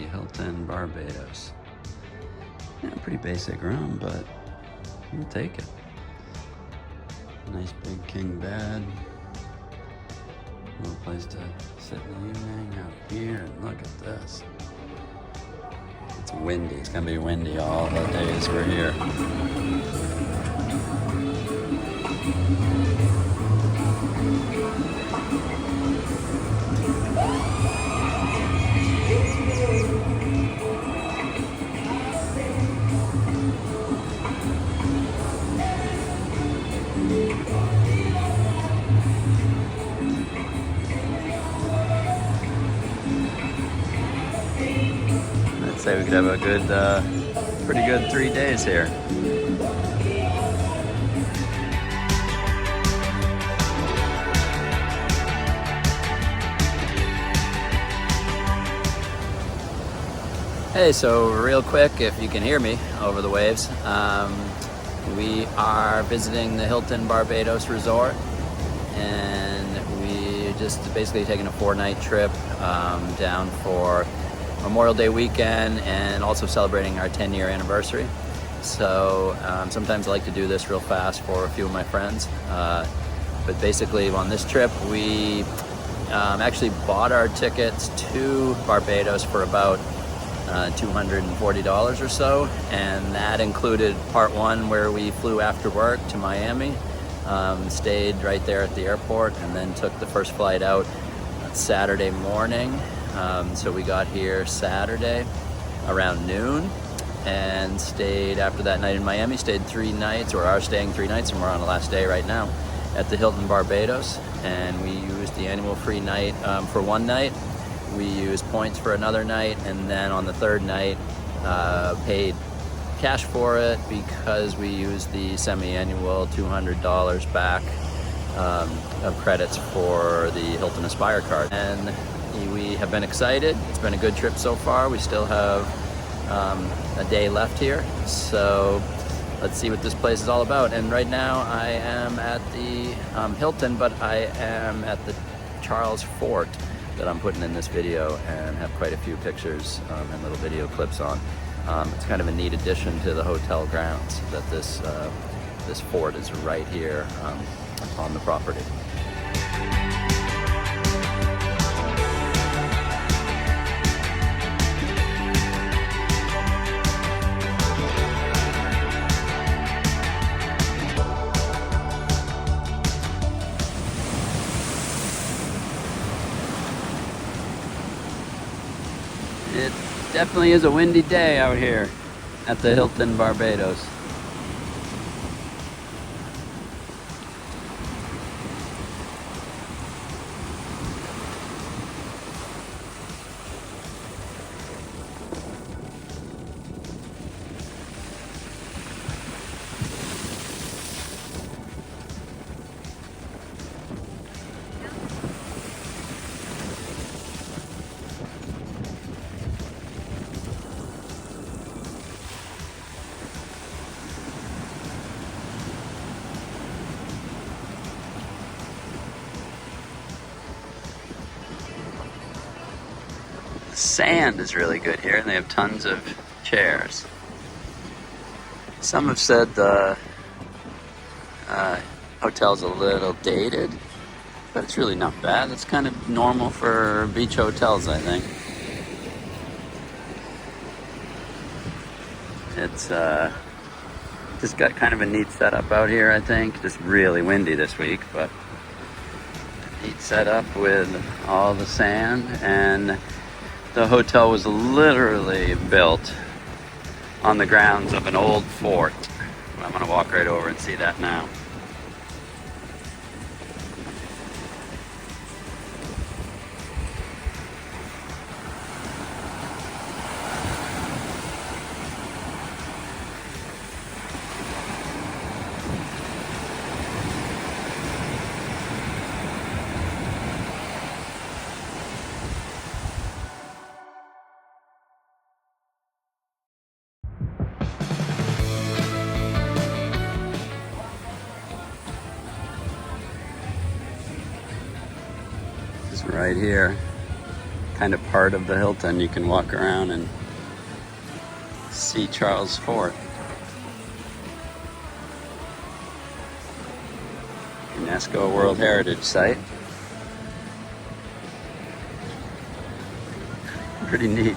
Hilton Barbados. Yeah, pretty basic room, but we'll take it. Nice big king bed. Little place to sit in the evening out here, and look at this. It's windy. It's gonna be windy all the days we're here. I'd say we could have a good, pretty good 3 days here. Hey, so real quick, if you can hear me over the waves, we are visiting the Hilton Barbados Resort, and we just basically taking a 4-night trip down for Memorial Day weekend, and also celebrating our 10-year anniversary. So sometimes I like to do this real fast for a few of my friends, but basically on this trip we actually bought our tickets to Barbados for about $240 or so, and that included part one where we flew after work to Miami, stayed right there at the airport, and then took the first flight out Saturday morning. So we got here Saturday around noon and stayed after that night in Miami, stayed 3 nights, or are staying 3 nights, and we're on the last day right now at the Hilton Barbados. And we used the annual free night for 1 night. We used points for another night, and then on the 3rd night paid cash for it because we used the semi-annual $200 back of credits for the Hilton Aspire card. And we have been excited. It's been a good trip so far. We still have a day left here, so let's see what this place is all about. And right now I am at the Hilton, but I am at the Charles Fort that I'm putting in this video, and have quite a few pictures and little video clips on. It's kind of a neat addition to the hotel grounds that this fort is right here on the property. It definitely is a windy day out here at the Hilton Barbados. Sand is really good here, and they have tons of chairs. Some have said the hotel's a little dated, but it's really not bad. It's kind of normal for beach hotels, I think. It's just got kind of a neat setup out here, I think. Just really windy this week, but neat setup with all the sand. And the hotel was literally built on the grounds of an old fort. I'm going to walk right over and see that now. Right here, kind of part of the Hilton. You can walk around and see Charles Fort. UNESCO World Heritage Site. Pretty neat.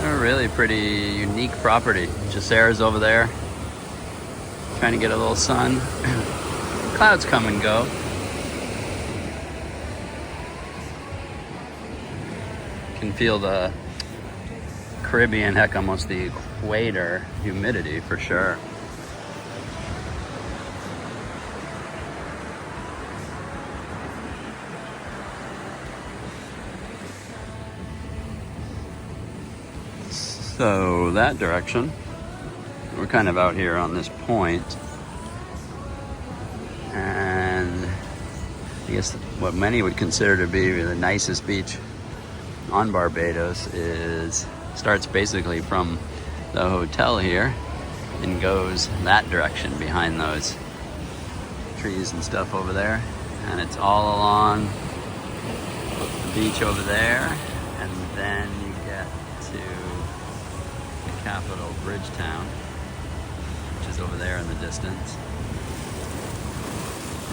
A really pretty unique property. Jacera's over there, trying to get a little sun. Clouds come and go. Can feel the Caribbean, heck, almost the equator humidity for sure. So that direction, we're kind of out here on this point, and I guess what many would consider to be the nicest beach on Barbados starts basically from the hotel here and goes that direction behind those trees and stuff over there, and it's all along the beach over there, and then you get to capital, Bridgetown, which is over there in the distance,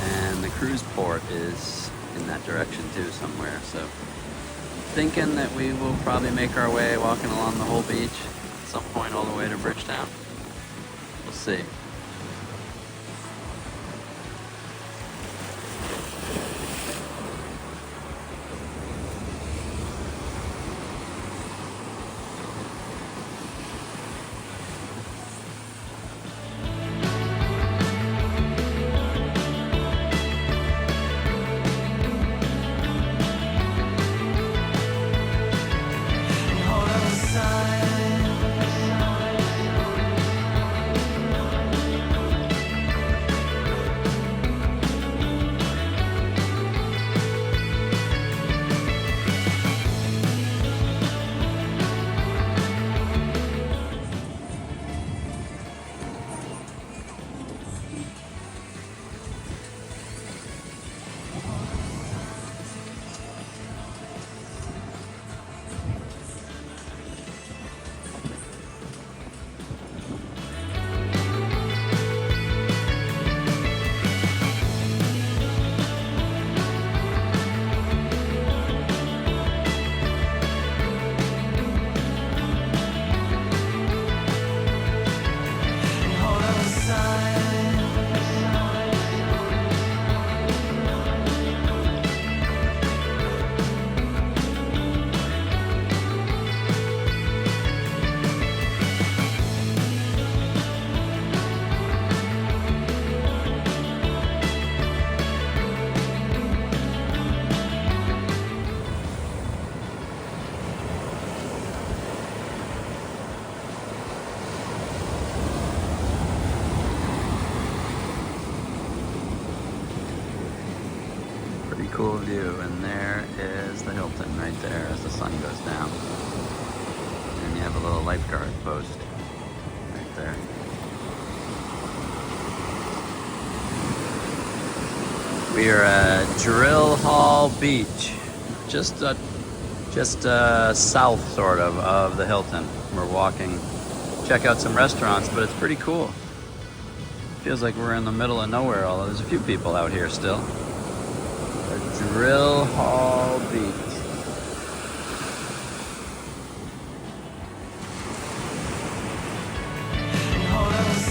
and the cruise port is in that direction too somewhere. So thinking that we will probably make our way walking along the whole beach at some point all the way to Bridgetown. We'll see. Cool view, and there is the Hilton right there as the sun goes down, and you have a little lifeguard post right there. We are at Drill Hall Beach, just south sort of the Hilton. We're walking, check out some restaurants, but it's pretty cool. Feels like we're in the middle of nowhere, although there's a few people out here still. Drill Hall Beach. Hold on.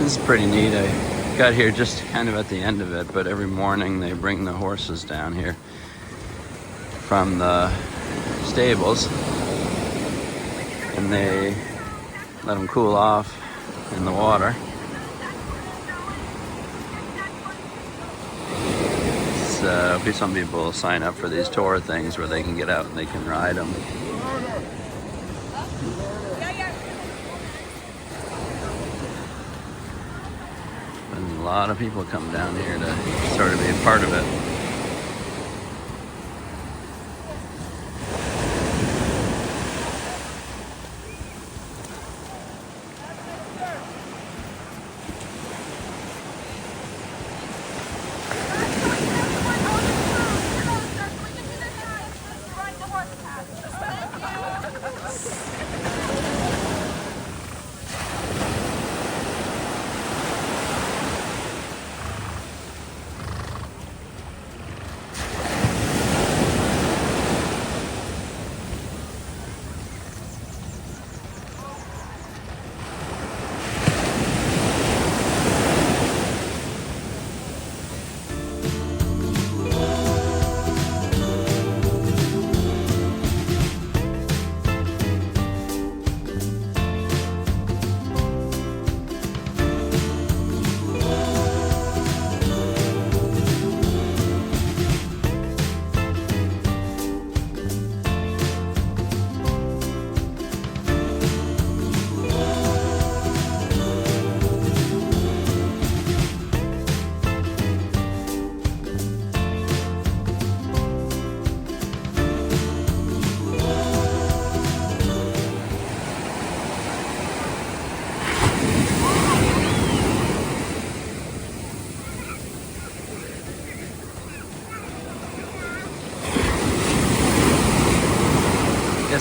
This is pretty neat. I got here just kind of at the end of it, but every morning they bring the horses down here from the stables and they let them cool off in the water. So some people sign up for these tour things where they can get out and they can ride them. And a lot of people come down here to sort of be a part of it.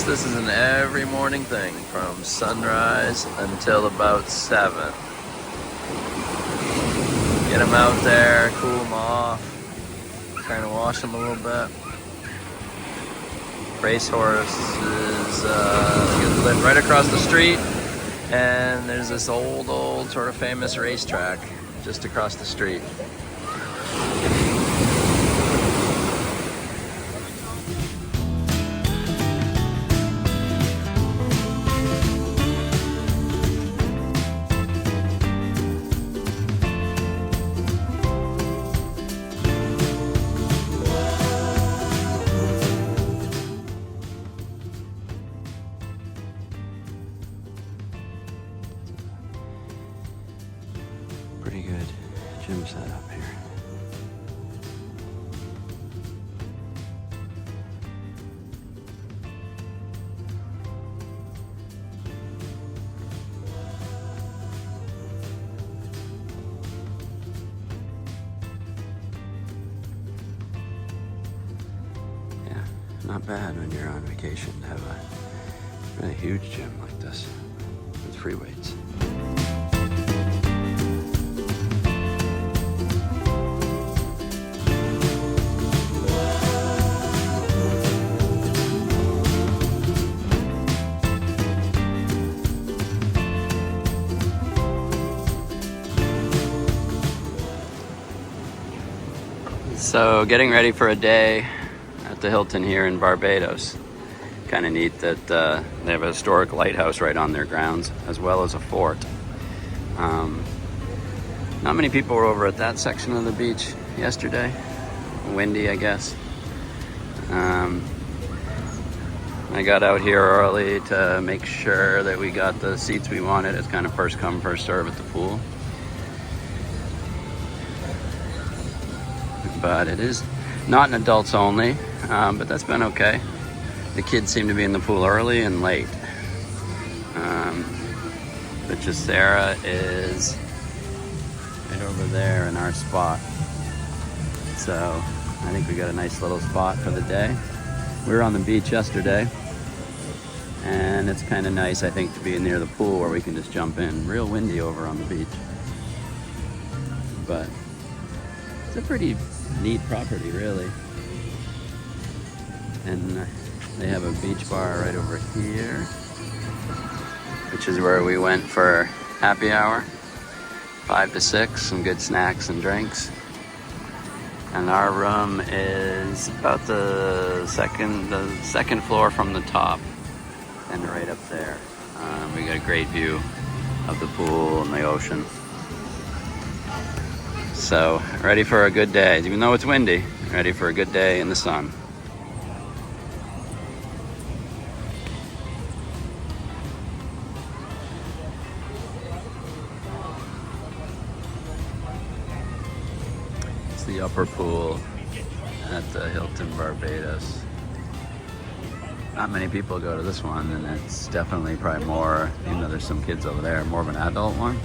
This is an every morning thing from sunrise until about 7. Get them out there, cool them off, kind of wash them a little bit. Racehorses live right across the street, and there's this old sort of famous racetrack just across the street. Pretty good gym setup here. Yeah, not bad when you're on vacation to have a really huge gym like this with free weights. So getting ready for a day at the Hilton here in Barbados. Kind of neat that they have a historic lighthouse right on their grounds, as well as a fort. Not many people were over at that section of the beach yesterday. Windy, I guess. I got out here early to make sure that we got the seats we wanted. It's kind of first come, first serve at the pool. But it is not an adults only, but that's been okay. The kids seem to be in the pool early and late. But just Sarah is right over there in our spot. So I think we got a nice little spot for the day. We were on the beach yesterday, and it's kind of nice, I think, to be near the pool where we can just jump in. Real windy over on the beach, but it's a pretty neat property, really. And they have a beach bar right over here, which is where we went for happy hour. 5 to 6, some good snacks and drinks. And our room is about the second floor from the top, and right up there. We got a great view of the pool and the ocean. So, ready for a good day. Even though it's windy, ready for a good day in the sun. It's the upper pool at the Hilton Barbados. Not many people go to this one, and it's definitely probably more, even though there's some kids over there, more of an adult one.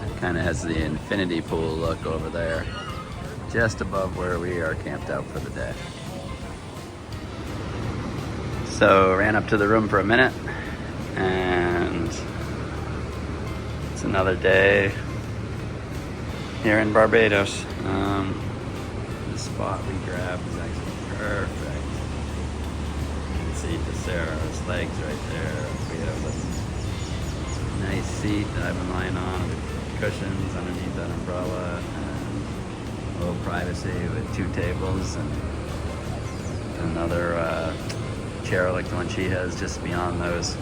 It kind of has the infinity pool look over there, just above where we are camped out for the day. So ran up to the room for a minute, and it's another day here in Barbados. The spot we grabbed is actually perfect. You can see DeSara's legs right there. We have a nice seat that I've been lying on with cushions underneath that umbrella, and a little privacy with 2 tables and another chair like the one she has just beyond those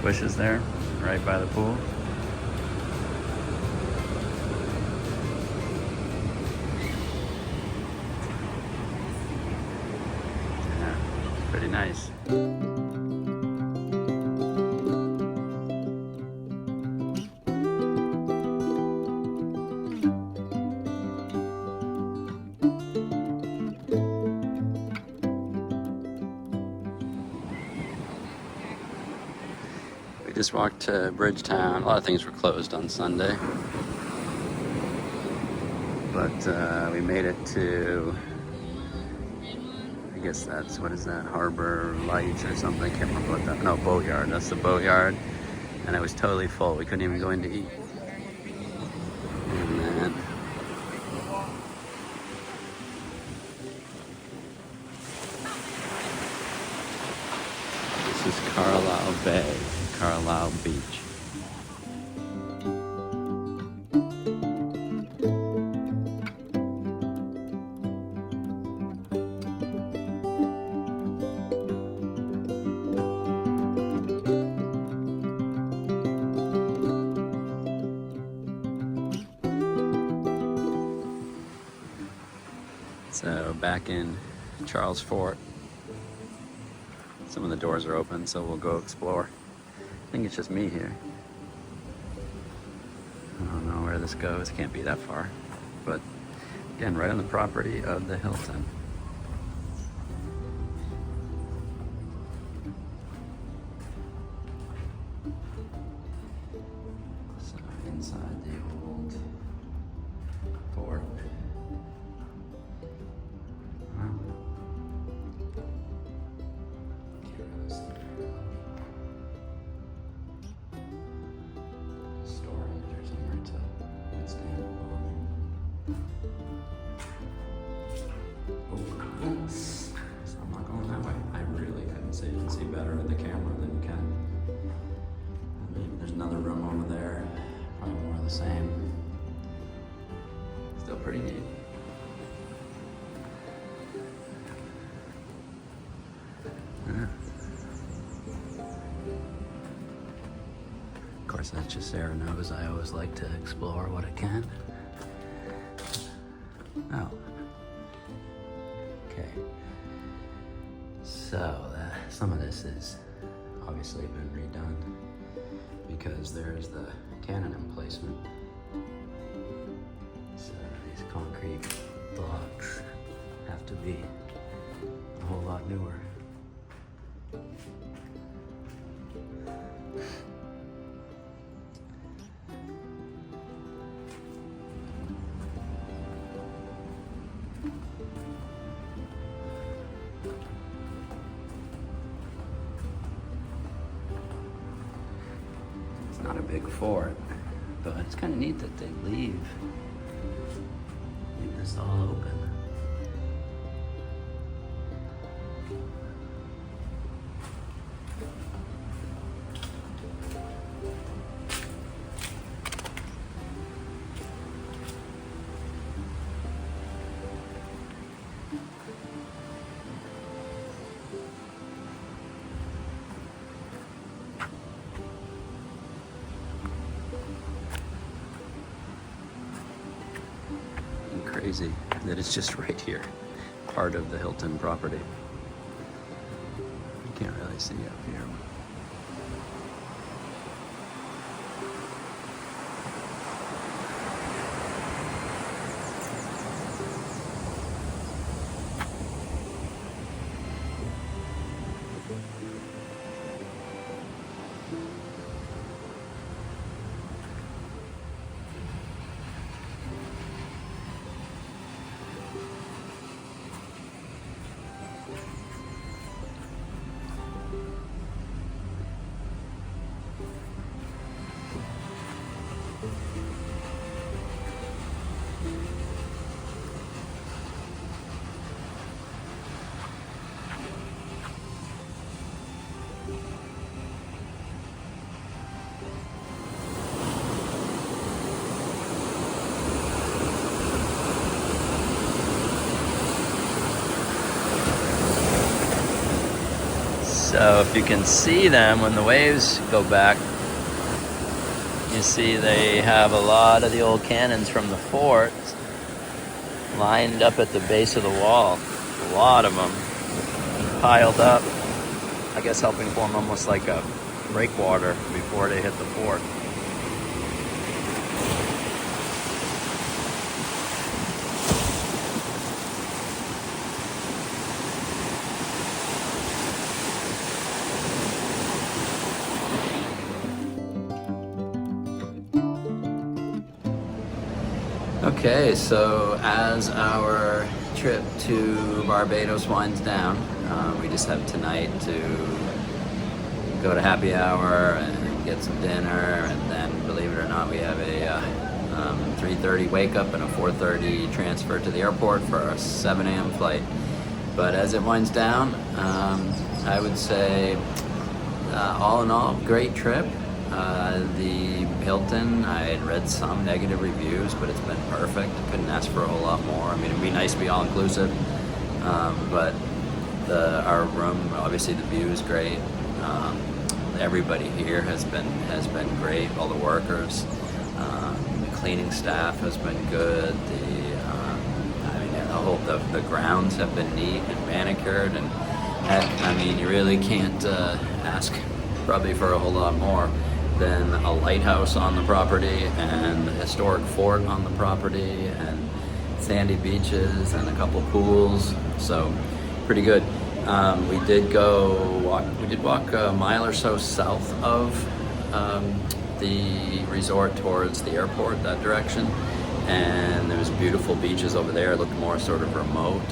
bushes there, right by the pool. Pretty nice. We just walked to Bridgetown. A lot of things were closed on Sunday, but we made it to, I guess that's, what is that, Harbor Lights or something? I can't remember what that, no, Boatyard. That's the Boatyard. And it was totally full. We couldn't even go in to eat. And then this is Carlisle Bay, Carlisle Beach. So back in Charles Fort, some of the doors are open, so we'll go explore. I think it's just me here. I don't know where this goes. It can't be that far. But again, right on the property of the Hilton. So inside the old fort. So I'm not going that way. I really couldn't see. You can see better with the camera than you can. Maybe there's another room over there. Probably more of the same. Still pretty neat. Yeah. Of course, that's just Sarah knows I always like to explore what I can. Oh. Okay, so some of this is obviously been redone because there's the cannon emplacement. So these concrete blocks have to be a whole lot newer. Not a big fort, but it's kind of neat that they leave this all open. crazy that it's just right here, part of the Hilton property. You can't really see up here. So if you can see them when the waves go back, you see they have a lot of the old cannons from the fort lined up at the base of the wall. A lot of them piled up, I guess helping form almost like a breakwater before they hit the fort. Okay, so as our trip to Barbados winds down, we just have tonight to go to happy hour and get some dinner, and then, believe it or not, we have a 3:30 wake up and a 4:30 transfer to the airport for our 7 a.m. flight. But as it winds down, I would say all in all, great trip. The Hilton, I had read some negative reviews, but it's been perfect. Couldn't ask for a whole lot more. I mean, it'd be nice to be all-inclusive, but our room, obviously the view is great. Everybody here has been great. All the workers, the cleaning staff has been good. The grounds have been neat and manicured, and I mean, you really can't ask probably for a whole lot more than a lighthouse on the property and a historic fort on the property and sandy beaches and a couple pools. So pretty good. We did walk a mile or so south of the resort towards the airport, that direction, and there was beautiful beaches over there. It looked more sort of remote.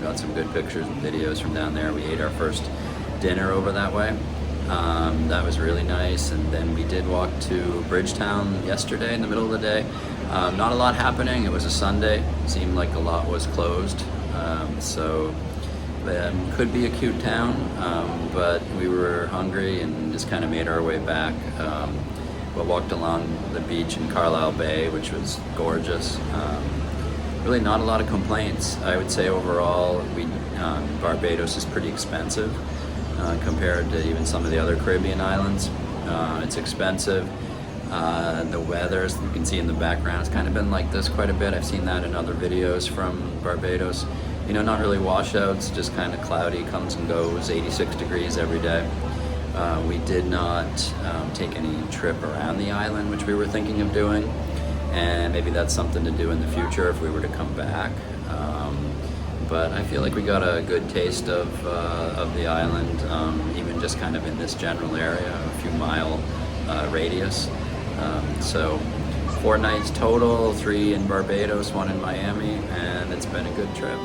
Got some good pictures and videos from down there. We ate our first dinner over that way. That was really nice. And then we did walk to Bridgetown yesterday in the middle of the day. Not a lot happening. It was a Sunday. Seemed like a lot was closed. So could be a cute town, but we were hungry and just kind of made our way back. We walked along the beach in Carlisle Bay, which was gorgeous. Really not a lot of complaints. I would say overall, Barbados is pretty expensive compared to even some of the other Caribbean islands. It's expensive. The weather, as you can see in the background, has kind of been like this quite a bit. I've seen that in other videos from Barbados. You know, not really washouts, just kind of cloudy, comes and goes, 86 degrees every day. We did not take any trip around the island, which we were thinking of doing, and maybe that's something to do in the future if we were to come back. But I feel like we got a good taste of the island, even just kind of in this general area, a few mile radius. So 4 nights total, 3 in Barbados, 1 in Miami, and it's been a good trip.